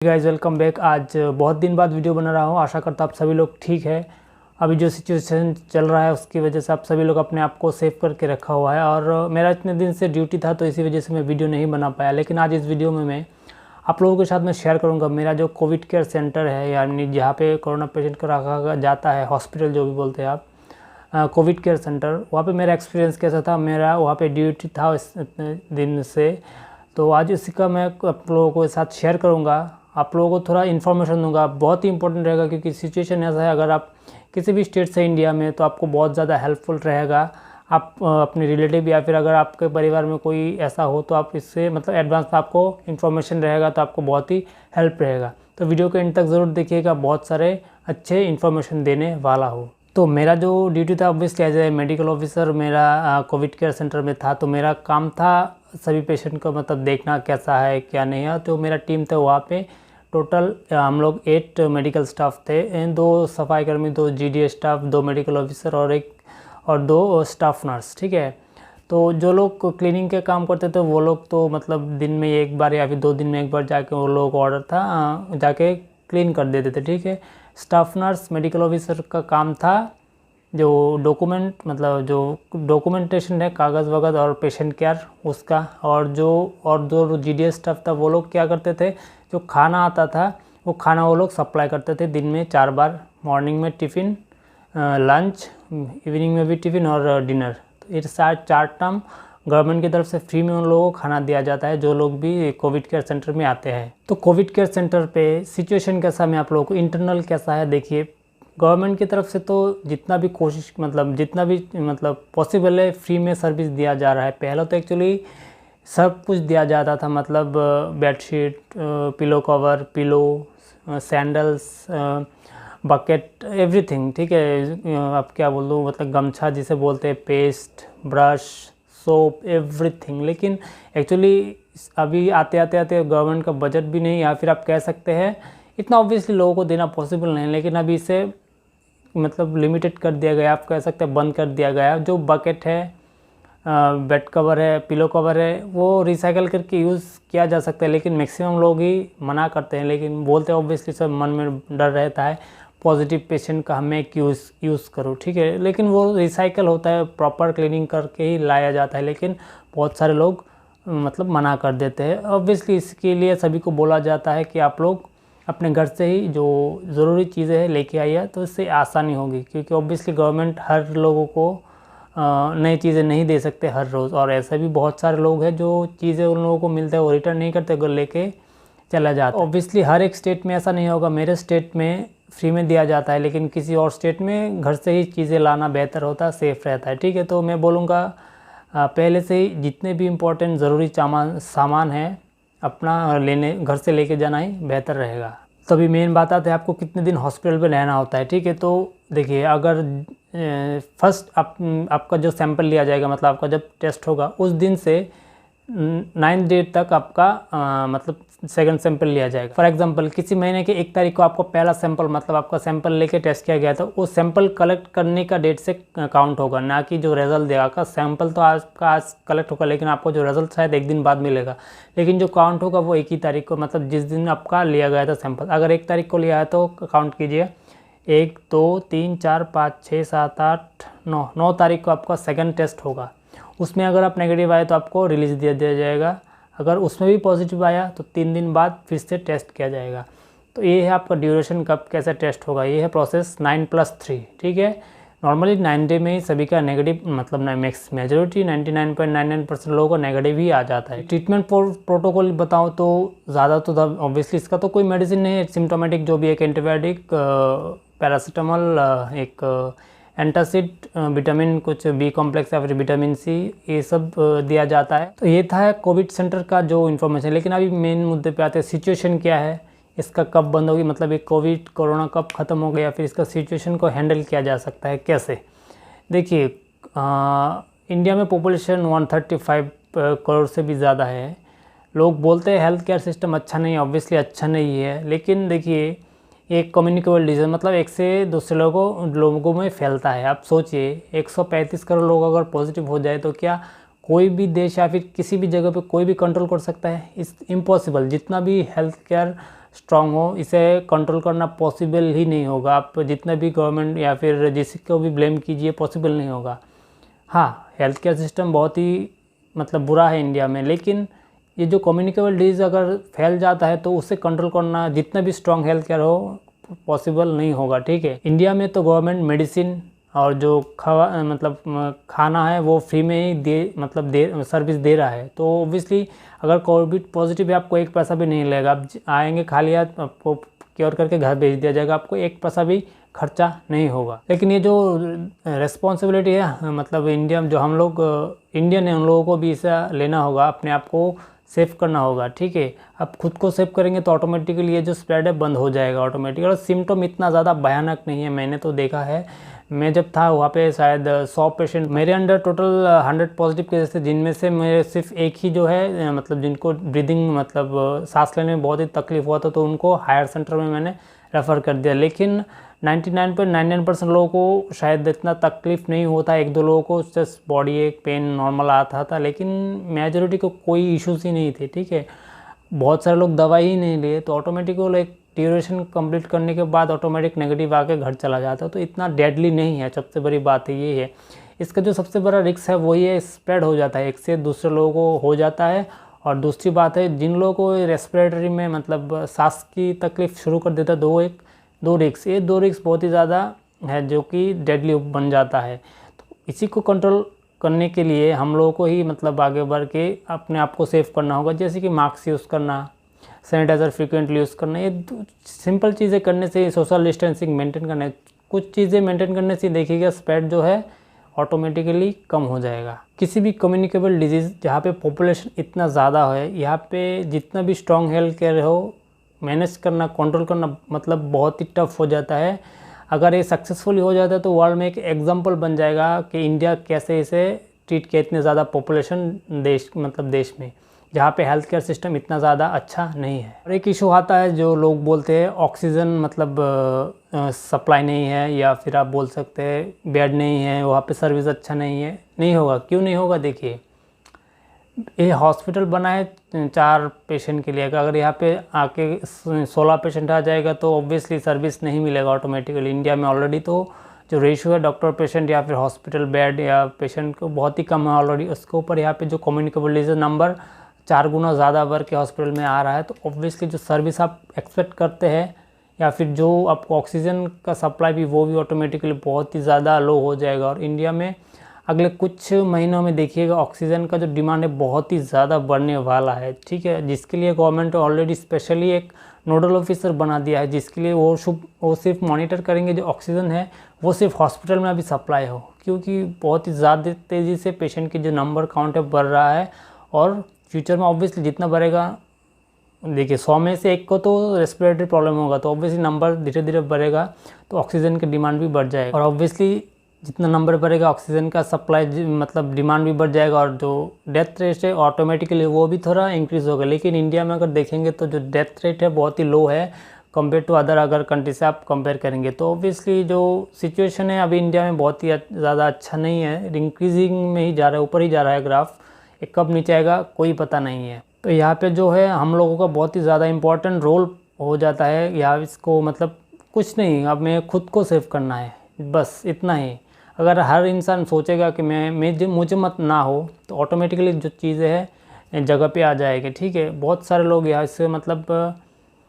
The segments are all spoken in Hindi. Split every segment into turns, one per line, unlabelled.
Guys welcome back. आज बहुत दिन बाद वीडियो बना रहा हूँ। आशा करता आप सभी लोग ठीक है। अभी जो सिचुएशन चल रहा है उसकी वजह से आप सभी लोग अपने आप को सेव करके रखा हुआ है और मेरा इतने दिन से ड्यूटी था तो इसी वजह से मैं वीडियो नहीं बना पाया। लेकिन आज इस वीडियो में मैं आप लोगों के साथ में शेयर करूँगा मेरा जो कोविड केयर सेंटर है, यानी जहाँ पे कोरोना पेशेंट को रखा जाता है, हॉस्पिटल जो भी बोलते हैं आप, कोविड केयर सेंटर, वहाँ पे मेरा एक्सपीरियंस कैसा था। मेरा वहाँ पे ड्यूटी था इतने दिन से, तो आज इसी का मैं आप लोगों के साथ शेयर करूँगा। आप लोगों को थोड़ा इन्फॉर्मेशन दूंगा, बहुत ही इंपॉर्टेंट रहेगा क्योंकि सिचुएशन ऐसा है, अगर आप किसी भी स्टेट से इंडिया में तो आपको बहुत ज़्यादा हेल्पफुल रहेगा। आप अपने रिलेटिव या फिर अगर आपके परिवार में कोई ऐसा हो तो आप इससे मतलब एडवांस में आपको इन्फॉर्मेशन रहेगा तो आपको बहुत ही हेल्प रहेगा। तो वीडियो के एंड तक ज़रूर देखिएगा, बहुत सारे अच्छे इन्फॉर्मेशन देने वाला हो। तो मेरा जो ड्यूटी था obviously as a medical officer मेरा कोविड केयर सेंटर में था। तो मेरा काम था सभी पेशेंट को मतलब देखना कैसा है क्या नहीं है। तो मेरा टीम था वहाँ पे, टोटल हम लोग 8 मेडिकल स्टाफ थे, 2 सफाई कर्मी, 2 जीडीए स्टाफ, 2 मेडिकल ऑफिसर और 2 स्टाफ नर्स। ठीक है। तो जो लोग क्लीनिंग के काम करते थे वो लोग तो मतलब दिन में एक बार या फिर 2 दिन में एक बार जाके वो लोग ऑर्डर था जाके क्लीन कर देते थे। ठीक है। स्टाफ नर्स मेडिकल ऑफिसर का काम था जो डॉक्यूमेंट मतलब जो डॉक्यूमेंटेशन है, कागज़ वगैरह और पेशेंट केयर उसका, और जो जीडीएस स्टाफ था वो लोग क्या करते थे, जो खाना आता था वो खाना वो लोग सप्लाई करते थे दिन में 4 बार, मॉर्निंग में टिफ़िन, लंच, इवनिंग में भी टिफ़िन और डिनर। तो ये 4 टर्म गवर्नमेंट की तरफ से फ्री में उन लोगों को खाना दिया जाता है जो लोग भी कोविड केयर सेंटर में आते हैं। तो कोविड केयर सेंटर पे सिचुएशन कैसा, मैं आप लोगों को इंटरनल कैसा है देखिए। गवर्नमेंट की तरफ से तो जितना भी कोशिश मतलब पॉसिबल है फ्री में सर्विस दिया जा रहा है। पहले तो एक्चुअली सब कुछ दिया जाता था, मतलब bedsheet, pillow cover, pillow, sandals, bucket, everything. ठीक है। अब क्या बोल दूँ, मतलब गमछा जिसे बोलते हैं, पेस्ट, ब्रश, सोप, एवरीथिंग। लेकिन एक्चुअली अभी आते गवर्नमेंट का बजट भी नहीं, या फिर आप कह सकते हैं इतना ऑब्वियसली लोगों को देना पॉसिबल नहीं। लेकिन अभी इसे मतलब लिमिटेड कर दिया गया, आप कह सकते हैं बंद कर दिया गया। जो बकेट है, बेड कवर है, पिलो कवर है, वो रिसाइकल करके यूज़ किया जा सकता है। लेकिन मैक्सिमम लोग ही मना करते हैं, लेकिन बोलते हैं ऑब्वियसली सब मन में डर रहता है पॉजिटिव पेशेंट का, हमें यूज़ करो। ठीक है। लेकिन वो रिसाइकल होता है, प्रॉपर क्लीनिंग करके ही लाया जाता है, लेकिन बहुत सारे लोग मतलब मना कर देते हैं। ऑब्वियसली इसके लिए सभी को बोला जाता है कि आप लोग अपने घर से ही जो ज़रूरी चीज़ें हैं लेके आइए, तो इससे आसानी होगी। क्योंकि ऑब्वियसली गवर्नमेंट हर लोगों को नई चीज़ें नहीं दे सकते हर रोज़, और ऐसे भी बहुत सारे लोग हैं जो चीज़ें उन लोगों को मिलता है वो रिटर्न नहीं करते, अगर लेके चला जाता है। ऑब्वियसली हर एक स्टेट में ऐसा नहीं होगा। मेरे स्टेट में फ्री में दिया जाता है, लेकिन किसी और स्टेट में घर से ही चीज़ें लाना बेहतर होता है, सेफ़ रहता है। ठीक है। तो मैं बोलूँगा पहले से ही जितने भी इम्पोर्टेंट ज़रूरी सामान है अपना घर से लेके जाना ही बेहतर रहेगा। तो अभी मेन बात आती है आपको कितने दिन हॉस्पिटल में रहना होता है। ठीक है। तो देखिए, अगर फर्स्ट आपका जो सैंपल लिया जाएगा, मतलब आपका जब टेस्ट होगा उस दिन से 9 डे तक आपका मतलब सेकंड सैंपल लिया जाएगा। फॉर एग्जांपल किसी महीने के 1 तारीख को आपको पहला सैंपल मतलब आपका सैंपल लेके टेस्ट किया गया था, वो सैंपल कलेक्ट करने का डेट से काउंट होगा, ना कि जो रिजल्ट देगा। आपका सैंपल तो आज कलेक्ट होगा, लेकिन आपको जो रिजल्ट शायद 1 दिन बाद मिलेगा। लेकिन जो काउंट होगा वो 1 ही तारीख को, मतलब जिस दिन आपका लिया गया था सैंपल। अगर 1 तारीख को लिया है तो काउंट कीजिए 1 2 3 4 5 6 7 8 9 तारीख को आपका सेकंड टेस्ट होगा। उसमें अगर आप नेगेटिव आए तो आपको रिलीज दिया जाएगा। अगर उसमें भी पॉजिटिव आया तो 3 दिन बाद फिर से टेस्ट किया जाएगा। तो ये है आपका ड्यूरेशन, कब कैसे टेस्ट होगा। ये है प्रोसेस 9+3। ठीक है। नॉर्मली 9 डे में ही सभी का नेगेटिव, मतलब मेजॉरिटी 99.99% लोगों का नेगेटिव ही आ जाता है। ट्रीटमेंट प्रोटोकॉल बताऊँ तो ज़्यादा तो ऑब्वियसली इसका तो कोई मेडिसिन नहीं है, सिम्टोमेटिक जो भी एक एंटीबायोटिक, पैरासीटामोल, एक एंटासिड, विटामिन कुछ बी कॉम्प्लेक्स या फिर विटामिन सी, ये सब दिया जाता है। तो ये था कोविड सेंटर का जो इन्फॉर्मेशन। लेकिन अभी मेन मुद्दे पे आते हैं, सिचुएशन क्या है, इसका कब बंद होगी, मतलब ये कोरोना कब ख़त्म हो गया, फिर इसका सिचुएशन को हैंडल किया जा सकता है कैसे। देखिए, इंडिया में पॉपुलेशन 135 करोड़ से भी ज़्यादा है। लोग बोलते हैं हेल्थ केयर सिस्टम अच्छा नहीं है, ऑब्वियसली अच्छा नहीं है। लेकिन देखिए, एक कम्युनिकेबल डिजीज़, मतलब एक से दूसरे लोगों में फैलता है। आप सोचिए 135 करोड़ लोग अगर पॉजिटिव हो जाए तो क्या कोई भी देश या फिर किसी भी जगह पे कोई भी कंट्रोल कर सकता है? इस इम्पॉसिबल। जितना भी हेल्थ केयर स्ट्रांग हो, इसे कंट्रोल करना पॉसिबल ही नहीं होगा। आप जितना भी गवर्नमेंट या फिर जिसको भी ब्लेम कीजिए, पॉसिबल नहीं होगा। हाँ, हेल्थ केयर सिस्टम बहुत ही मतलब बुरा है इंडिया में, लेकिन ये जो कम्युनिकेबल डिजीज़ अगर फैल जाता है तो उसे कंट्रोल करना जितना भी स्ट्रांग हेल्थ केयर हो पॉसिबल नहीं होगा। ठीक है, इंडिया में तो गवर्नमेंट मेडिसिन और जो खाना है वो फ्री में ही दे सर्विस दे रहा है। तो ऑब्वियसली अगर कोविड पॉजिटिव है आपको एक पैसा भी नहीं लगेगा, आप आएंगे खाली हाथ आपको क्योर करके घर भेज दिया जाएगा, आपको एक पैसा भी खर्चा नहीं होगा। लेकिन ये जो रिस्पॉन्सिबिलिटी है मतलब इंडिया में जो हम लोग इंडियन है उन लोगों को भी इसे लेना होगा, अपने आप को सेव करना होगा। ठीक है, आप खुद को सेव करेंगे तो ऑटोमेटिकली ये जो स्प्रेड है बंद हो जाएगा ऑटोमेटिकली। और सिम्टम इतना ज़्यादा भयानक नहीं है, मैंने तो देखा है। मैं जब था वहाँ पे शायद 100 पेशेंट, मेरे अंडर टोटल 100 पॉजिटिव केसेस थे, जिनमें से मेरे सिर्फ एक ही जो है मतलब जिनको ब्रीदिंग मतलब सांस लेने में बहुत ही तकलीफ हुआ था, तो उनको हायर सेंटर में मैंने रेफ़र कर दिया। लेकिन 99.99% लोगों को शायद इतना तकलीफ़ नहीं होता, एक दो लोगों को जस्ट बॉडी एक पेन नॉर्मल आता था, लेकिन मेजॉरिटी को कोई इश्यूज़ ही नहीं थे। ठीक है, बहुत सारे लोग दवाई ही नहीं लिए, तो ऑटोमेटिक वो एक ड्यूरेशन कंप्लीट करने के बाद ऑटोमेटिक नेगेटिव आके घर चला जाता है। तो इतना डेडली नहीं है, सबसे बड़ी बात है ये है। इसका जो सबसे बड़ा रिस्क है वही है स्प्रेड हो जाता है, एक से दूसरे लोगों को हो जाता है। और दूसरी बात है जिन लोगों को रेस्पिरेटरी में मतलब सांस की तकलीफ़ शुरू कर देता है, दो रिस्क बहुत ही ज़्यादा है जो कि डेडली बन जाता है। तो इसी को कंट्रोल करने के लिए हम लोगों को ही मतलब आगे बढ़ के अपने आप को सेव करना होगा, जैसे कि मास्क यूज़ करना, सैनिटाइज़र फ्रीक्वेंटली यूज़ करना। ये सिंपल चीज़ें करने से, सोशल डिस्टेंसिंग मेंटेन करना, कुछ चीज़ें मेंटेन करने से देखिएगा स्प्रेड जो है ऑटोमेटिकली कम हो जाएगा। किसी भी कम्युनिकेबल डिजीज़ जहाँ पे पॉपुलेशन इतना ज़्यादा है, यहाँ पे जितना भी स्ट्रॉन्ग हेल्थ केयर हो, मैनेज करना, कंट्रोल करना मतलब बहुत ही टफ हो जाता है। अगर ये सक्सेसफुली हो जाता है तो वर्ल्ड में एक एग्जांपल बन जाएगा कि इंडिया कैसे इसे ट्रीट किया, इतने ज़्यादा पॉपुलेशन देश में जहाँ पे हेल्थ केयर सिस्टम इतना ज़्यादा अच्छा नहीं है। और एक इशू आता है जो लोग बोलते हैं ऑक्सीजन मतलब सप्लाई नहीं है, या फिर आप बोल सकते हैं बेड नहीं है, वहाँ पे सर्विस अच्छा नहीं है। नहीं होगा, क्यों नहीं होगा? देखिए, ये हॉस्पिटल बना है 4 पेशेंट के लिए, अगर यहाँ पे आके 16 पेशेंट आ जाएगा तो ऑब्वियसली सर्विस नहीं मिलेगा ऑटोमेटिकली। इंडिया में ऑलरेडी तो जो रेशियो है डॉक्टर पेशेंट या फिर हॉस्पिटल बेड या पेशेंट को बहुत ही कम है ऑलरेडी, उसके ऊपर यहाँ पे जो कम्युनिकेबल डिजीज नंबर 4 गुना ज़्यादा बढ़ के हॉस्पिटल में आ रहा है, तो ऑब्वियसली जो सर्विस आप एक्सपेक्ट करते हैं या फिर जो आपको ऑक्सीजन का सप्लाई भी वो भी ऑटोमेटिकली बहुत ही ज़्यादा लो हो जाएगा। और इंडिया में अगले कुछ महीनों में देखिएगा ऑक्सीजन का जो डिमांड है बहुत ही ज़्यादा बढ़ने वाला है। ठीक है, जिसके लिए गवर्नमेंट ऑलरेडी स्पेशली एक नोडल ऑफिसर बना दिया है, जिसके लिए वो सिर्फ मॉनिटर करेंगे जो ऑक्सीजन है वो सिर्फ हॉस्पिटल में अभी सप्लाई हो, क्योंकि बहुत ही ज़्यादा तेज़ी से पेशेंट की जो नंबर काउंट है बढ़ रहा है। और फ्यूचर में ऑब्वियसली जितना बढ़ेगा, देखिए 100 में से 1 को तो रेस्पिरेटरी प्रॉब्लम होगा, तो ऑब्वियसली नंबर धीरे धीरे बढ़ेगा तो ऑक्सीजन की डिमांड भी बढ़ जाएगा। और ऑब्वियसली जितना नंबर बढ़ेगा ऑक्सीजन का सप्लाई मतलब डिमांड भी बढ़ जाएगा, और जो डेथ रेट है ऑटोमेटिकली वो भी थोड़ा इंक्रीज़ होगा। लेकिन इंडिया में अगर देखेंगे तो जो डेथ रेट है बहुत ही लो है कंपेयर टू अदर अगर कंट्री से आप कंपेयर करेंगे। तो ऑब्वियसली जो सिचुएशन है अभी इंडिया में बहुत ही ज़्यादा अच्छा नहीं है, इंक्रीजिंग में ही जा रहा है, ऊपर ही जा रहा है ग्राफ, एक कब नीचे आएगा कोई पता नहीं है। तो यहाँ पे जो है हम लोगों का बहुत ही ज़्यादा इम्पोर्टेंट रोल हो जाता है। यहाँ इसको मतलब कुछ नहीं, अब मैं खुद को सेव करना है, बस इतना ही। अगर हर इंसान सोचेगा कि मुझे मत ना हो, तो ऑटोमेटिकली जो चीज़ें हैं जगह पे आ जाएगी। ठीक है, बहुत सारे लोग यहाँ से मतलब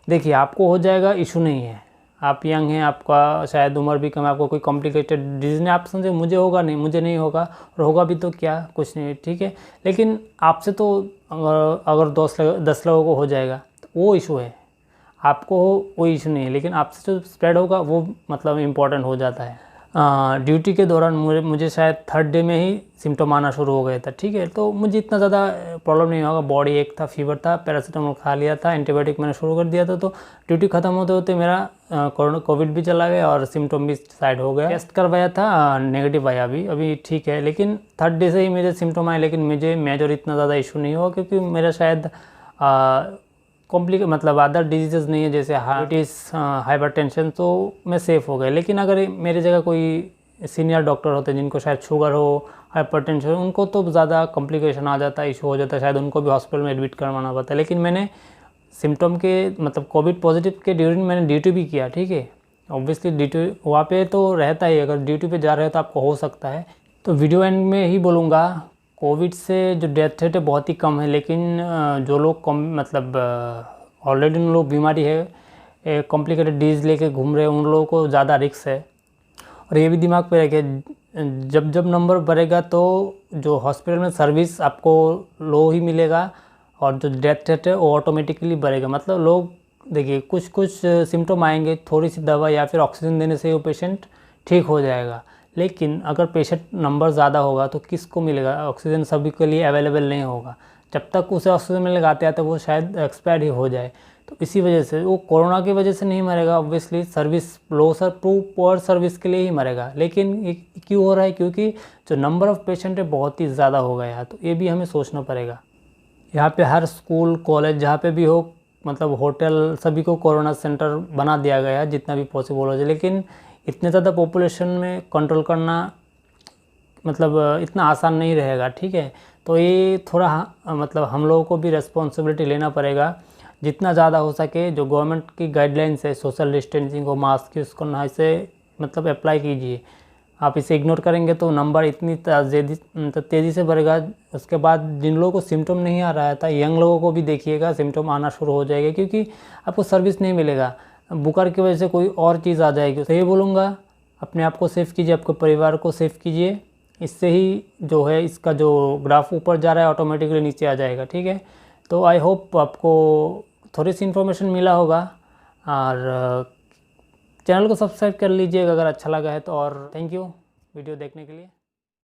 देखिए आपको हो जाएगा, इशू नहीं है, आप यंग हैं, आपका शायद उम्र भी कम है, आपको कोई कॉम्प्लिकेटेड डिजीज़ नहीं, आप समझे मुझे होगा नहीं, मुझे नहीं होगा, और होगा भी तो क्या, कुछ नहीं। ठीक है, लेकिन आपसे तो अगर 10 लोगों को हो जाएगा तो वो इशू है, आपको हो वो इशू नहीं है, लेकिन आपसे जो स्प्रेड होगा वो मतलब इम्पॉर्टेंट हो जाता है। ड्यूटी के दौरान मुझे शायद 3rd डे में ही सिम्टम आना शुरू हो गया था। ठीक है, तो मुझे इतना ज़्यादा प्रॉब्लम नहीं होगा, बॉडी एक था, फीवर था, पैरासीटामोल खा लिया था, एंटीबायोटिक मैंने शुरू कर दिया था, तो ड्यूटी ख़त्म होते होते मेरा कोविड भी चला गया और सिम्टम भी साइड हो गया। टेस्ट करवाया था, नेगेटिव आया, अभी ठीक है, लेकिन 3rd डे से ही मुझे सिम्टम आए, लेकिन मुझे मेजर इतना ज़्यादा इशू नहीं हुआ, क्योंकि मेरा शायद मतलब अदर डिजीज़ नहीं है, जैसे डायबिटीज़, हाइपरटेंशन, तो मैं सेफ़ हो गया। लेकिन अगर मेरी जगह कोई सीनियर डॉक्टर होते जिनको शायद शुगर हो, हाइपरटेंशन, उनको तो ज़्यादा कॉम्प्लिकेशन आ जाता है, इशू हो जाता है, शायद उनको भी हॉस्पिटल में एडमिट करवाना पड़ता है। लेकिन मैंने सिम्टम के मतलब कोविड पॉजिटिव के ड्यूरिंग मैंने ड्यूटी भी किया, ठीक है। ऑब्वियसली ड्यूटी वहाँ पे तो रहता ही, अगर ड्यूटी पे जा रहे हो तो आपको हो सकता है। तो वीडियो एंड में ही बोलूँगा, कोविड से जो डेथ रेट है बहुत ही कम है, लेकिन जो लोग मतलब ऑलरेडी उन लोग बीमारी है, कॉम्प्लिकेटेड डिजीज़ लेके घूम रहे हैं, उन लोगों को ज़्यादा रिस्क है। और ये भी दिमाग पे रखिए, जब जब नंबर बढ़ेगा तो जो हॉस्पिटल में सर्विस आपको लो ही मिलेगा और जो डेथ रेट है वो ऑटोमेटिकली बढ़ेगा। मतलब लोग देखिए, कुछ कुछ सिम्टम आएंगे, थोड़ी सी दवा या फिर ऑक्सीजन देने से वो पेशेंट ठीक हो जाएगा। लेकिन अगर पेशेंट नंबर ज़्यादा होगा तो किसको मिलेगा? ऑक्सीजन सभी के लिए अवेलेबल नहीं होगा। जब तक उसे ऑक्सीजन में लगाते आते वो शायद एक्सपायर ही हो जाए। तो इसी वजह से वो कोरोना की वजह से नहीं मरेगा, ऑब्वियसली सर्विस लो पुअर सर्विस के लिए ही मरेगा। लेकिन ये क्यों हो रहा है? क्योंकि जो नंबर ऑफ़ पेशेंट है बहुत ही ज़्यादा हो गया है। तो ये भी हमें सोचना पड़ेगा। यहाँ पे हर स्कूल कॉलेज जहाँ पे भी हो, मतलब होटल, सभी को कोरोना सेंटर बना दिया गया है जितना भी पॉसिबल हो जाए। लेकिन इतने ज़्यादा पॉपुलेशन में कंट्रोल करना मतलब इतना आसान नहीं रहेगा, ठीक है। तो ये थोड़ा मतलब हम लोगों को भी रिस्पॉन्सिबिलिटी लेना पड़ेगा। जितना ज़्यादा हो सके जो गवर्नमेंट की गाइडलाइंस है, सोशल डिस्टेंसिंग हो, मास्क यूज़ करना, इसे मतलब अप्लाई कीजिए। आप इसे इग्नोर करेंगे तो नंबर इतनी तेज़ी से बढ़ेगा। उसके बाद जिन लोगों को सिम्टम नहीं आ रहा था, यंग लोगों को भी देखिएगा सिम्टम आना शुरू हो जाएगा, क्योंकि आपको सर्विस नहीं मिलेगा, बुखार की वजह से कोई और चीज़ आ जाएगी। तो ये बोलूँगा, अपने आप को सेफ कीजिए, आपके परिवार को सेफ कीजिए। इससे ही जो है इसका जो ग्राफ ऊपर जा रहा है ऑटोमेटिकली नीचे आ जाएगा, ठीक है। तो आई होप आपको थोड़ी सी इन्फॉर्मेशन मिला होगा, और चैनल को सब्सक्राइब कर लीजिएगा अगर अच्छा लगा है तो। और थैंक यू वीडियो देखने के लिए।